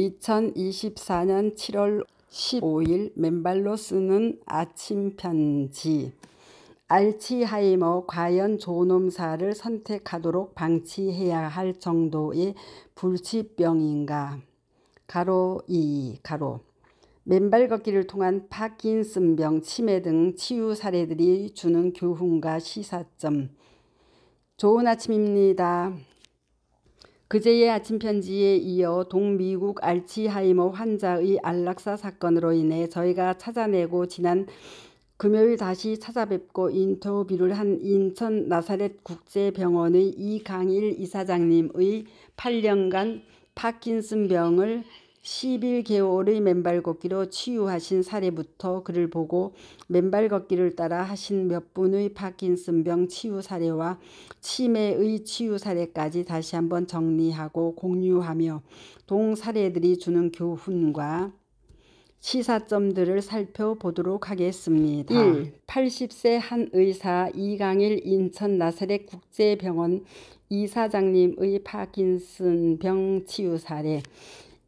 2024년 7월 15일 맨발로 쓰는 아침 편지. 알츠하이머 과연 존엄사를 선택하도록 방치해야 할 정도의 불치병인가? 가로 2 가로. 맨발 걷기를 통한 파킨슨병, 치매 등 치유 사례들이 주는 교훈과 시사점. 좋은 아침입니다. 그제의 아침 편지에 이어 동미국 알츠하이머 환자의 안락사 사건으로 인해 저희가 찾아내고 지난 금요일 다시 찾아뵙고 인터뷰를 한 인천 나사렛 국제병원의 이강일 이사장님의 8년간 파킨슨병을 11개월의 맨발 걷기로 치유하신 사례부터 그를 보고 맨발 걷기를 따라 하신 몇 분의 파킨슨병 치유 사례와 치매의 치유 사례까지 다시 한번 정리하고 공유하며 동 사례들이 주는 교훈과 시사점들을 살펴보도록 하겠습니다. 1. 80세 한 의사 이강일 인천 나사렛 국제병원 이사장님의 파킨슨병 치유 사례.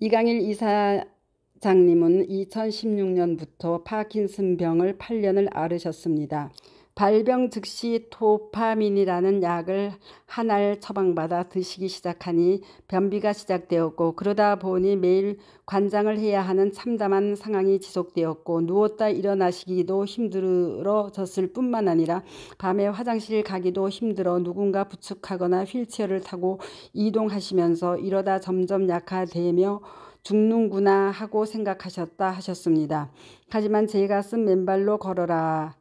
이강일 이사장님은 2016년부터 파킨슨병을 8년을 앓으셨습니다. 발병 즉시 도파민이라는 약을 한 알 처방받아 드시기 시작하니 변비가 시작되었고, 그러다 보니 매일 관장을 해야 하는 참담한 상황이 지속되었고, 누웠다 일어나시기도 힘들어졌을 뿐만 아니라 밤에 화장실 가기도 힘들어 누군가 부축하거나 휠체어를 타고 이동하시면서 이러다 점점 약화되며 죽는구나 하고 생각하셨다 하셨습니다. 하지만 제가 쓴 맨발로 걸어라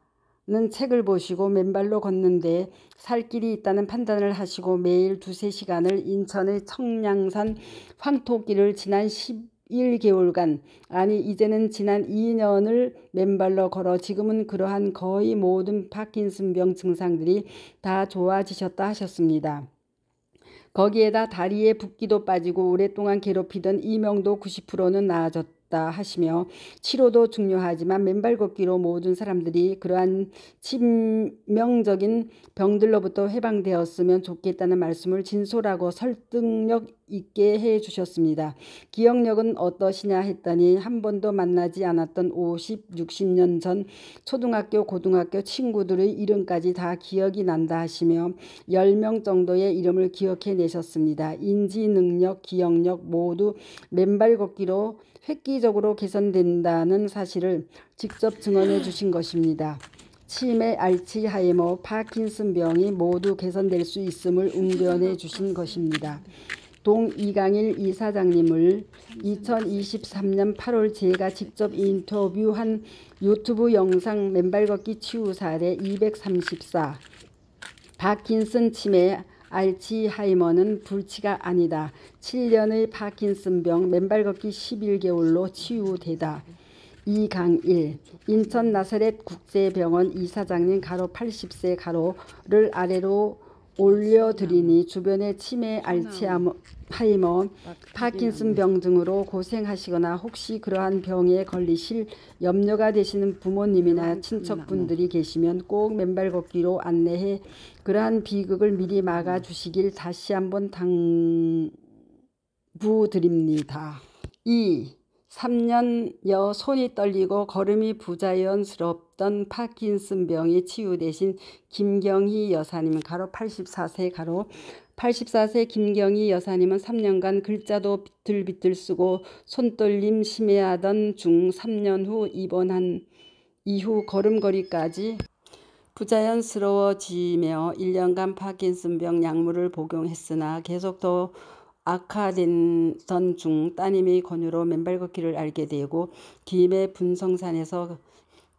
는 책을 보시고 맨발로 걷는데 살 길이 있다는 판단을 하시고 매일 2~3시간을 인천의 청량산 황토길을 지난 11개월간, 아니 이제는 지난 2년을 맨발로 걸어 지금은 그러한 거의 모든 파킨슨병 증상들이 다 좋아지셨다 하셨습니다. 거기에다 다리에 붓기도 빠지고 오랫동안 괴롭히던 이명도 90%는 나아졌다 하시며, 치료도 중요하지만 맨발 걷기로 모든 사람들이 그러한 치명적인 병들로부터 해방되었으면 좋겠다는 말씀을 진솔하고 설득력 있게 해주셨습니다. 기억력은 어떠시냐 했더니 한 번도 만나지 않았던 50, 60년 전 초등학교, 고등학교 친구들의 이름까지 다 기억이 난다 하시며 10명 정도의 이름을 기억해 내셨습니다. 인지 능력, 기억력 모두 맨발 걷기로 획기적으로 개선된다는 사실을 직접 증언해 주신 것입니다. 치매, 알츠하이머, 파킨슨병이 모두 개선될 수 있음을 웅변해 주신 것입니다. 동 이강일 이사장님을 2023년 8월 제가 직접 인터뷰한 유튜브 영상 맨발 걷기 치유 사례 234. 파킨슨, 치매, 알츠하이머는 불치가 아니다. 7년의 파킨슨병 맨발 걷기 11개월로 치유되다. 이강일 인천 나사렛 국제병원 이사장님 가로 80세 가로를 아래로 올려드리니 주변의 치매, 알츠하이머, 파킨슨병 등으로 고생하시거나 혹시 그러한 병에 걸리실 염려가 되시는 부모님이나 친척분들이 계시면 꼭 맨발 걷기로 안내해 그러한 비극을 미리 막아주시길 다시 한번 당부드립니다. 2. 3년여 손이 떨리고 걸음이 부자연스럽던 파킨슨병이 치유되신 김경희 여사님 가로 84세 가로 84세 김경희 여사님은 3년간 글자도 비틀비틀 쓰고 손떨림 심해하던 중 3년 후 입원한 이후 걸음걸이까지 부자연스러워지며 1년간 파킨슨병 약물을 복용했으나 계속 더 악화되던 중 따님의 권유로 맨발 걷기를 알게 되고 김해 분성산에서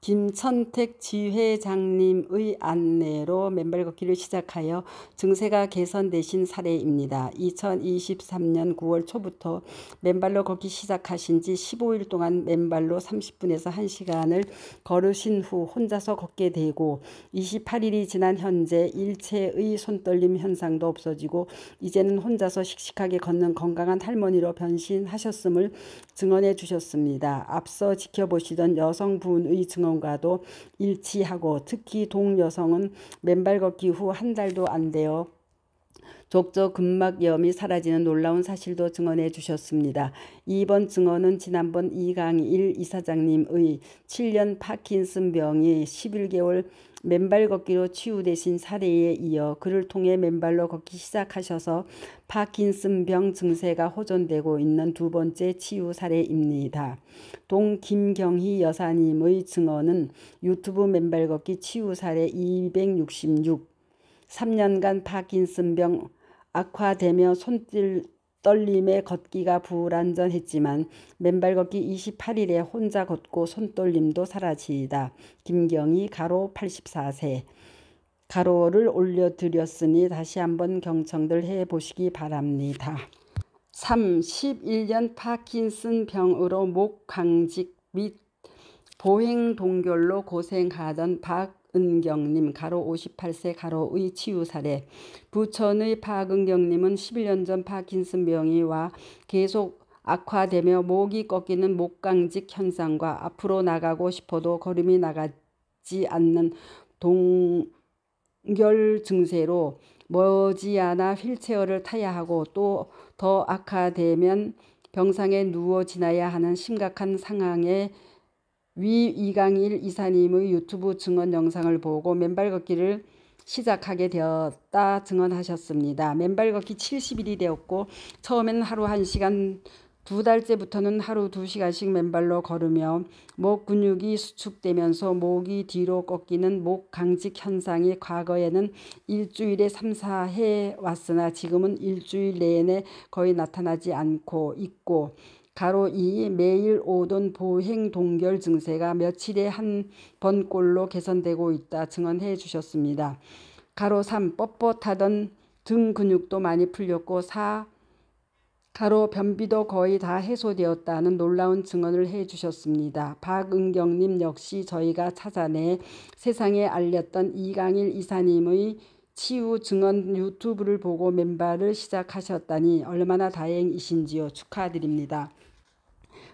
김천택 지회장님의 안내로 맨발 걷기를 시작하여 증세가 개선되신 사례입니다. 2023년 9월 초부터 맨발로 걷기 시작하신 지 15일 동안 맨발로 30분에서 1시간을 걸으신 후 혼자서 걷게 되고 28일이 지난 현재 일체의 손떨림 현상도 없어지고 이제는 혼자서 씩씩하게 걷는 건강한 할머니로 변신하셨음을 증언해 주셨습니다. 앞서 지켜보시던 여성분의 증언과도 일치하고 특히 동 여성은 맨발 걷기 후 한 달도 안 되어 족저근막염이 사라지는 놀라운 사실도 증언해 주셨습니다. 이번 증언은 지난번 이강일 이사장님의 7년 파킨슨병이 11개월 맨발 걷기로 치유되신 사례에 이어 그를 통해 맨발로 걷기 시작하셔서 파킨슨병 증세가 호전되고 있는 두 번째 치유 사례입니다. 동 김경희 여사님의 증언은 유튜브 맨발 걷기 치유 사례 266, 3년간 파킨슨병 악화되며 손떨림에 걷기가 불안전했지만 맨발 걷기 28일에 혼자 걷고 손떨림도 사라지다. 김경희 가로 84세 가로를 올려드렸으니 다시 한번 경청들 해보시기 바랍니다. 3. 11년 파킨슨병으로 목 강직 및 보행 동결로 고생하던 박은경님 가로 58세 가로의 치유 사례. 부천의 박은경님은 11년 전 파킨슨병이 와 계속 악화되며 목이 꺾이는 목강직 현상과 앞으로 나가고 싶어도 걸음이 나가지 않는 동결 증세로 머지않아 휠체어를 타야 하고 또 더 악화되면 병상에 누워 지나야 하는 심각한 상황에 위 이강일 이사님의 유튜브 증언 영상을 보고 맨발 걷기를 시작하게 되었다 증언하셨습니다. 맨발 걷기 70일이 되었고 처음에는 하루 1시간, 2달째부터는 하루 2시간씩 맨발로 걸으며 목 근육이 수축되면서 목이 뒤로 꺾이는 목 강직 현상이 과거에는 일주일에 3, 4회 왔으나 지금은 일주일 내내 거의 나타나지 않고 있고 가로 2 매일 오던 보행 동결 증세가 며칠에 한 번꼴로 개선되고 있다 증언해 주셨습니다. 가로 3 뻣뻣하던 등 근육도 많이 풀렸고 4 가로 변비도 거의 다 해소되었다는 놀라운 증언을 해주셨습니다. 박은경님 역시 저희가 찾아내 세상에 알렸던 이강일 이사님의 치유 증언 유튜브를 보고 맨발을 시작하셨다니 얼마나 다행이신지요. 축하드립니다.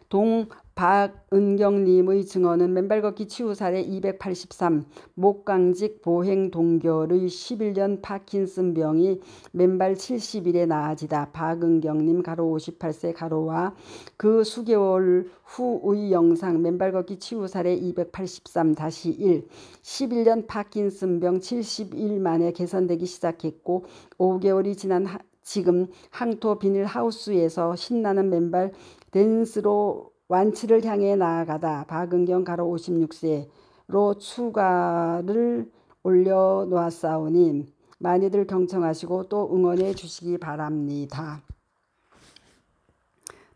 동 박은경님의 증언은 맨발 걷기 치유 사례 283, 목강직 보행 동결의 11년 파킨슨병이 맨발 70일에 나아지다. 박은경님 가로 58세 가로와 그 수개월 후의 영상 맨발 걷기 치유 사례 283-1, 11년 파킨슨병 70일 만에 개선되기 시작했고 5개월이 지난 지금 항토 비닐하우스에서 신나는 맨발 댄스로 완치를 향해 나아가다. 박은경 가로 56세로 추가를 올려놓았사오니 많이들 경청하시고 또 응원해 주시기 바랍니다.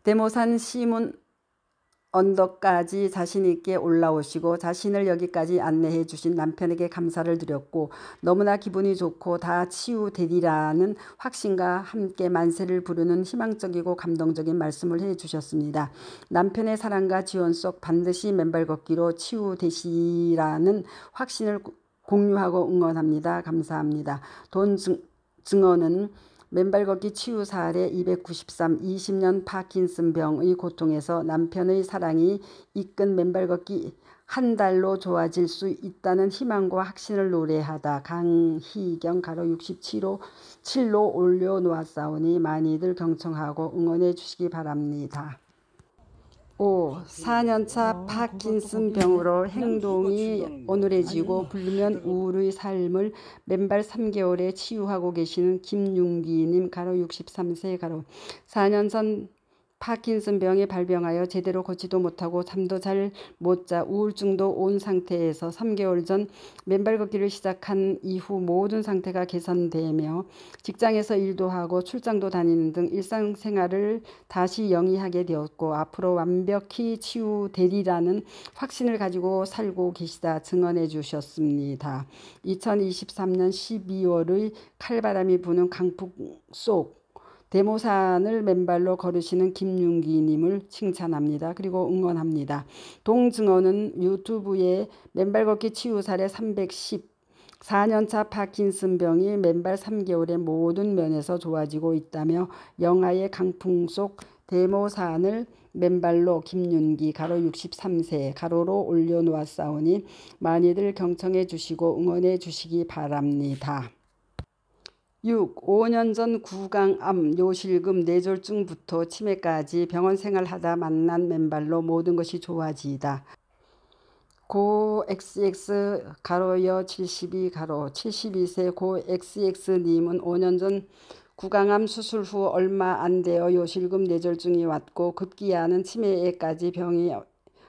대모산 시문 언덕까지 자신있게 올라오시고 자신을 여기까지 안내해 주신 남편에게 감사를 드렸고 너무나 기분이 좋고 다 치유되리라는 확신과 함께 만세를 부르는 희망적이고 감동적인 말씀을 해 주셨습니다. 남편의 사랑과 지원 속 반드시 맨발 걷기로 치유되시라는 확신을 공유하고 응원합니다. 감사합니다. 돈 증언은 맨발 걷기 치유 사례 293, 20년 파킨슨병의 고통에서 남편의 사랑이 이끈 맨발 걷기 한 달로 좋아질 수 있다는 희망과 확신을 노래하다. 강희경 가로 67로 올려놓았사오니 많이들 경청하고 응원해 주시기 바랍니다. 5. 4년차 파킨슨병으로 행동이 어눌해지고 불면 우울의 삶을 맨발 3개월에 치유하고 계시는 김윤기님 가로 63세 가로 4년 전 파킨슨병이 발병하여 제대로 걷지도 못하고 잠도 잘 못 자 우울증도 온 상태에서 3개월 전 맨발 걷기를 시작한 이후 모든 상태가 개선되며 직장에서 일도 하고 출장도 다니는 등 일상생활을 다시 영위하게 되었고 앞으로 완벽히 치유되리라는 확신을 가지고 살고 계시다 증언해 주셨습니다. 2023년 12월의 칼바람이 부는 강풍 속 대모산을 맨발로 걸으시는 김윤기님을 칭찬합니다. 그리고 응원합니다. 동증언은 유튜브에 맨발 걷기 치유 사례 310, 4년차 파킨슨병이 맨발 3개월의 모든 면에서 좋아지고 있다며 영하의 강풍 속 대모산을 맨발로 김윤기 가로 63세 가로로 올려놓았사오니 많이들 경청해 주시고 응원해 주시기 바랍니다. 6. 5년 전 구강암, 요실금, 뇌졸중부터 치매까지 병원 생활하다 만난 맨발로 모든 것이 좋아지다. 고 XX 가로여 72 가로 72세 고 XX님은 5년 전 구강암 수술 후 얼마 안 되어 요실금 뇌졸중이 왔고 급기야는 치매에까지 병이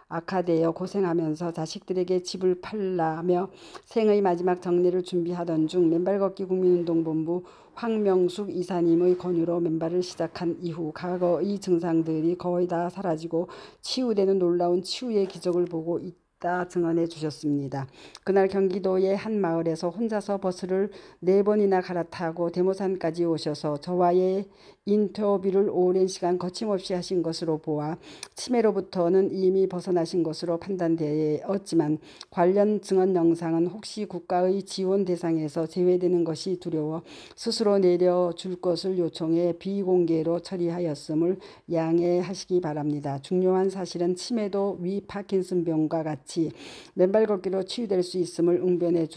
악화되어 고생하면서 자식들에게 집을 팔라며 생의 마지막 정리를 준비하던 중 맨발걷기 국민운동본부 황명숙 이사님의 권유로 맨발을 시작한 이후 과거의 증상들이 거의 다 사라지고 치유되는 놀라운 치유의 기적을 보고 있다 증언해 주셨습니다. 그날 경기도의 한 마을에서 혼자서 버스를 4번이나 갈아타고 대모산까지 오셔서 저와의 인터뷰를 오랜 시간 거침없이 하신 것으로 보아 치매로부터는 이미 벗어나신 것으로 판단되었지만 관련 증언 영상은 혹시 국가의 지원 대상에서 제외되는 것이 두려워 스스로 내려줄 것을 요청해 비공개로 처리하였음을 양해하시기 바랍니다. 중요한 사실은 치매도 위 파킨슨병과 같이 맨발 걷기로 치유될 수 있음을 응변해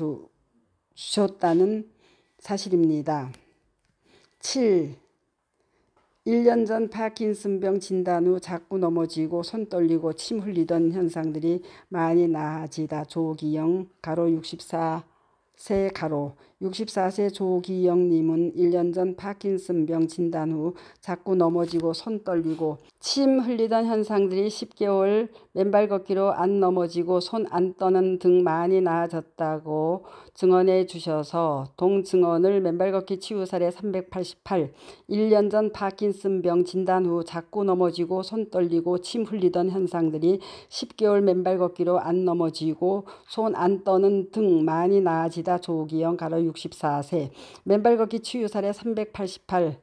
주셨다는 사실입니다. 7. 1년 전 파킨슨병 진단 후 자꾸 넘어지고 손 떨리고 침 흘리던 현상들이 많이 나아지다. 조기영 가로 64세 가로 64세 조기영님은 1년 전 파킨슨병 진단 후 자꾸 넘어지고 손 떨리고 침 흘리던 현상들이 10개월 맨발 걷기로 안 넘어지고 손 안 떠는 등 많이 나아졌다고 증언해 주셔서 동증언을 맨발 걷기 치유 사례 388 1년 전 파킨슨병 진단 후 자꾸 넘어지고 손 떨리고 침 흘리던 현상들이 10개월 맨발 걷기로 안 넘어지고 손 안 떠는 등 많이 나아지다. 조기영 가로 64세 맨발 걷기 치유 사례 388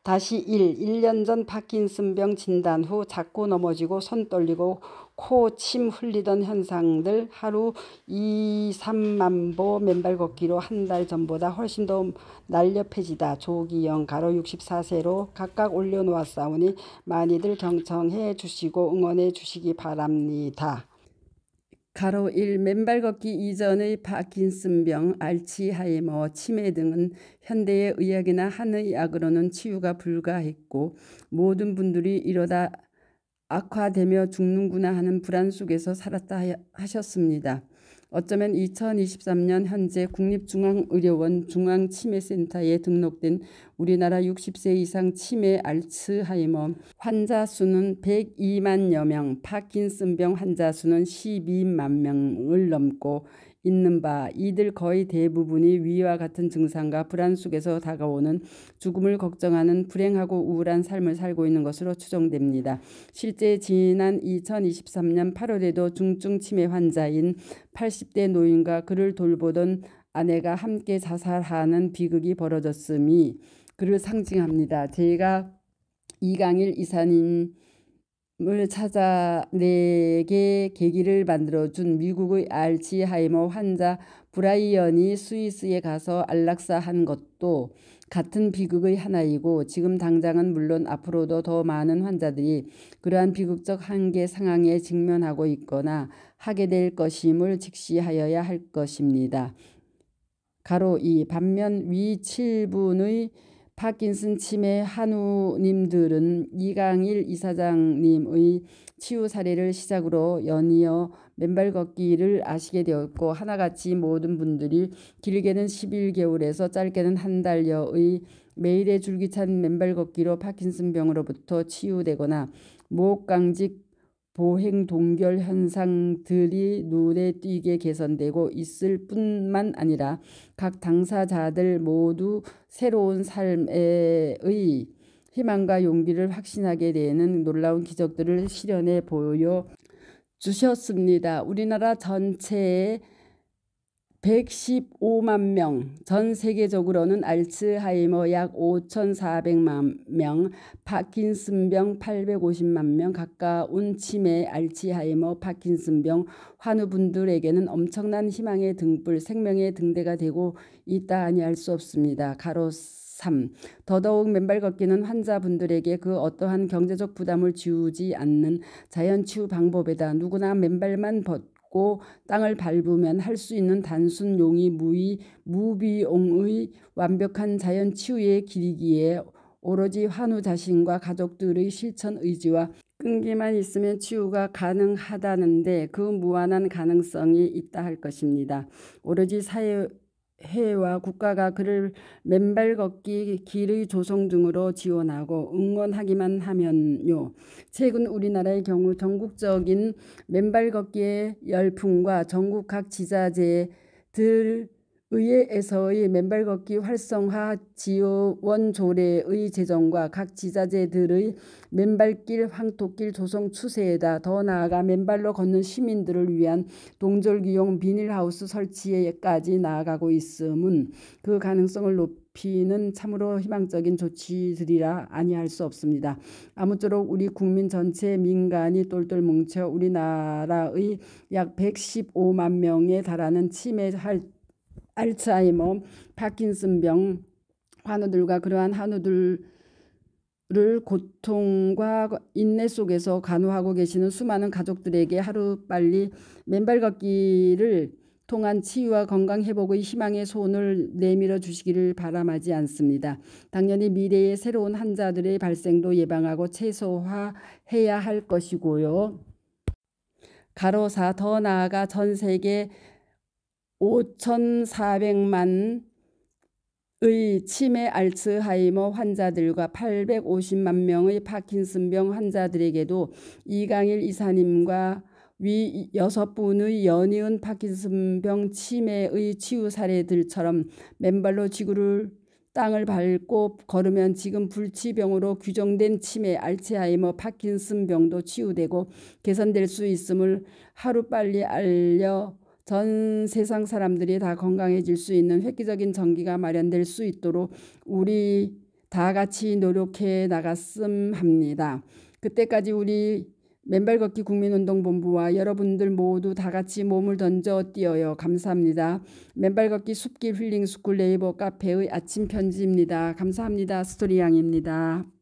다시 1년 전 파킨슨병 진단 후 자꾸 넘어지고 손 떨리고 코, 침 흘리던 현상들 하루 2, 3만 보 맨발 걷기로 한 달 전보다 훨씬 더 날렵해지다. 조기영 가로 64세로 각각 올려놓았사오니 많이들 경청해 주시고 응원해 주시기 바랍니다. 가로 1. 맨발 걷기 이전의 파킨슨병, 알츠하이머, 치매 등은 현대의 의학이나 한의학으로는 치유가 불가했고 모든 분들이 이러다 악화되며 죽는구나 하는 불안 속에서 살았다 하셨습니다. 어쩌면 2023년 현재 국립중앙의료원 중앙치매센터에 등록된 우리나라 60세 이상 치매 알츠하이머 환자 수는 102만여 명, 파킨슨병 환자 수는 12만 명을 넘고 있는 바 이들 거의 대부분이 위와 같은 증상과 불안 속에서 다가오는 죽음을 걱정하는 불행하고 우울한 삶을 살고 있는 것으로 추정됩니다. 실제 지난 2023년 8월에도 중증 치매 환자인 80대 노인과 그를 돌보던 아내가 함께 자살하는 비극이 벌어졌음이 그를 상징합니다. 제가 이강일 이사님 을 찾아내게 계기를 만들어준 미국의 알츠하이머 환자 브라이언이 스위스에 가서 안락사한 것도 같은 비극의 하나이고 지금 당장은 물론 앞으로도 더 많은 환자들이 그러한 비극적 한계 상황에 직면하고 있거나 하게 될 것임을 직시하여야 할 것입니다. 가로 2. 반면 위 7분의 파킨슨 치매 한우님들은 이강일 이사장님의 치유 사례를 시작으로 연이어 맨발 걷기를 아시게 되었고 하나같이 모든 분들이 길게는 11개월에서 짧게는 한 달여의 매일의 줄기찬 맨발 걷기로 파킨슨병으로부터 치유되거나 목강직 보행 동결 현상들이 눈에 띄게 개선되고 있을 뿐만 아니라 각 당사자들 모두 새로운 삶의 희망과 용기를 확신하게 되는 놀라운 기적들을 실현해 보여 주셨습니다. 우리나라 전체의 115만 명, 전 세계적으로는 알츠하이머 약 5,400만 명, 파킨슨병 850만 명, 가까운 치매, 알츠하이머, 파킨슨병 환우분들에게는 엄청난 희망의 등불, 생명의 등대가 되고 있다 하니 알 수 없습니다. 가로 3. 더더욱 맨발 걷기는 환자분들에게 그 어떠한 경제적 부담을 주지 않는 자연치유 방법이다. 누구나 맨발만 밟고 땅을 밟으면 할 수 있는 단순 용의 무비용의 완벽한 자연 치유의 길이기에 오로지 환우 자신과 가족들의 실천 의지와 끈기만 있으면 치유가 가능하다는데 그 무한한 가능성이 있다 할 것입니다. 오로지 사회와 국가가 그를 맨발 걷기 길의 조성 등으로 지원하고 응원하기만 하면요. 최근 우리나라의 경우 전국적인 맨발 걷기의 열풍과 전국 각 지자체들 의회에서의 맨발 걷기 활성화 지원 조례의 제정과 각 지자체들의 맨발길 황토길 조성 추세에다 더 나아가 맨발로 걷는 시민들을 위한 동절기용 비닐하우스 설치에까지 나아가고 있음은 그 가능성을 높이는 참으로 희망적인 조치들이라 아니할 수 없습니다. 아무쪼록 우리 국민 전체 민간이 똘똘 뭉쳐 우리나라의 약 115만 명에 달하는 치매, 알츠하이머, 파킨슨병 환우들과 그러한 환우들을 고통과 인내 속에서 간호하고 계시는 수많은 가족들에게 하루빨리 맨발 걷기를 통한 치유와 건강 회복의 희망의 손을 내밀어 주시기를 바람하지 않습니다. 당연히 미래의 새로운 환자들의 발생도 예방하고 최소화해야 할 것이고요. 가로사 더 나아가 전 세계 5,400만의 치매 알츠하이머 환자들과 850만 명의 파킨슨병 환자들에게도 이강일 이사님과 위 6분의 연이은 파킨슨병 치매의 치유 사례들처럼 맨발로 지구를 땅을 밟고 걸으면 지금 불치병으로 규정된 치매, 알츠하이머, 파킨슨병도 치유되고 개선될 수 있음을 하루빨리 알려 전 세상 사람들이 다 건강해질 수 있는 획기적인 전기가 마련될 수 있도록 우리 다 같이 노력해 나갔음 합니다. 그때까지 우리 맨발 걷기 국민운동본부와 여러분들 모두 다 같이 몸을 던져 뛰어요. 감사합니다. 맨발 걷기 숲길 힐링스쿨 네이버 카페의 아침 편지입니다. 감사합니다. 스토리양입니다.